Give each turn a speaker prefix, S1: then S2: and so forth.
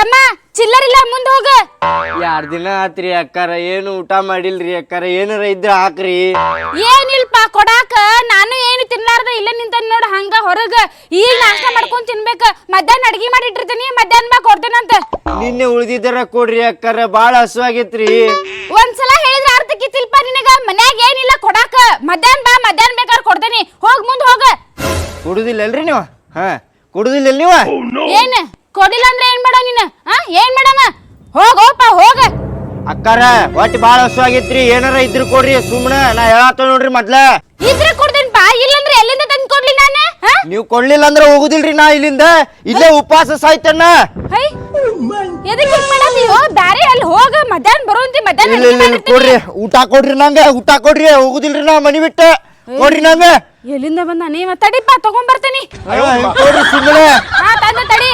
S1: ತಮ್ಮ ಚಿಲ್ಲರಿಲ್ಲ ಮುಂದ್ ಹೋಗ.
S2: 2 ದಿನ ಆತ್ರಿ ಅಕ್ಕಾರ, ಏನು ಊಟ ಮಾಡಿಲ್ರಿ ಅಕ್ಕಾರ, ಏನಾರ ಇದ್ರ ಹಾಕ್ರಿ.
S1: ಏನಿಲ್ಪ ಕೊಡಾಕ, ನಾನು ಏನು ತಿನ್ಲಾರ್ದ ಇಲ್ಲ ನಿಂತ ನೋಡ ಹಂಗ ಹೊರಗ. ಈಗ ನಾಷ್ಟ ಮಾಡ್ಕೊಂಡ್ ತಿನ್ಬೇಕ, ಮಧ್ಯಾಹ್ನ ಅಡ್ಗಿ ಮಾಡಿಟ್ಟಿರ್ತೀನಿ, ಮಧ್ಯಾಹ್ನ ಬಾ ಕೊಡ್ತೇನಂತ.
S2: ನಿನ್ನೆ ಉಳ್ದಿದ್ದರ ಕೊಡ್ರಿ ಅಕ್ಕಾರ, ಬಾಳ ಹಸುವಾಗಿತ್ರಿ.
S1: ಒಂದ್ಸಲ ಹೇಳಿದ್ರ ಅರ್ಥಕ್ಕಿತ್ತಿಲ್ಪ ನಿನಗ. ಮನ್ಯಾಗ ಏನಿಲ್ಲ ಕೊಡಾಕ, ಮಧ್ಯಾಹ್ನ ಬಾ, ಮಧ್ಯಾಹ್ನ ಬೇಕಾದ್ರೆ ಕೊಡ್ತೇನಿ. ಹೋಗ್ ಮುಂದ್ ಹೋಗ.
S2: ಕುಡುದಿಲ್ಲಲ್ರಿ ನೀವು? ಕುಡುದಿಲ್ಲ ನೀವು?
S1: ಏನ್ ಕೊಡಿಲ್ಲ ಅಂದ್ರೆ ಏನ್ ಮಾಡೋ ನೀನು? ಏನ್ ಮಾಡವ? ಹೋಗೋಪ ಹೋಗ.
S2: ಅಕ್ಕಾರ ಒಟ್ಟು ಬಾಳ ಹಸುವಾಗಿತ್ರಿ, ಏನಾರ ಇದ್ರ ಕೊಡ್ರಿ. ಸುಮ್ನ ನಾ ಹೇಳತ್ತ ನೋಡ್ರಿ ಮೊದ್ಲ.
S1: ಇದ್ರೆ ಕೊಡ್ತೇನಿ ಬಾ, ಇಲ್ಲಂದ್ರೆ ಎಲ್ಲಿಂದ ತಂದ್ ಕೊಡ್ಲಿ ನಾನು?
S2: ನೀವ್ ಕೊಡ್ಲಿಲ್ಲ ಅಂದ್ರೆ ಹೋಗುದಿಲ್ರಿ ನಾ ಇಲ್ಲಿಂದ. ಇಲ್ಲೇ ಉಪವಾಸ ಸಾಯ್ತಣ್ಣ.
S1: ಎದಕ್ಕೆ ಮಾಡತ್ತೀಯೋ? ಬ್ಯಾರೆ ಅಲ್ಲಿ ಹೋಗ, ಮಧ್ಯಾಹ್ನ ಬರುವಂತಿ. ಮಧ್ಯಾಹ್ನ
S2: ಕೊಡ್ರಿ, ಊಟ ಕೊಡ್ರಿ ನಂಗೆ, ಊಟ ಕೊಡ್ರಿ. ಹೋಗುದಿಲ್ರಿ ನಾ ಮನಿ ಬಿಟ್ಟ. ಕೊಡ್ರಿ ನಂಗ.
S1: ಎಲ್ಲಿಂದ ಬಂದ ನೀವ? ತಡಿಪ್ಪ ತಗೊಂಡ್ ಬರ್ತೇನಿ.
S2: ಕೊಡ್ರಿ ಸುಮ್ಮನೆ.
S1: ತಂದ ತಡಿ.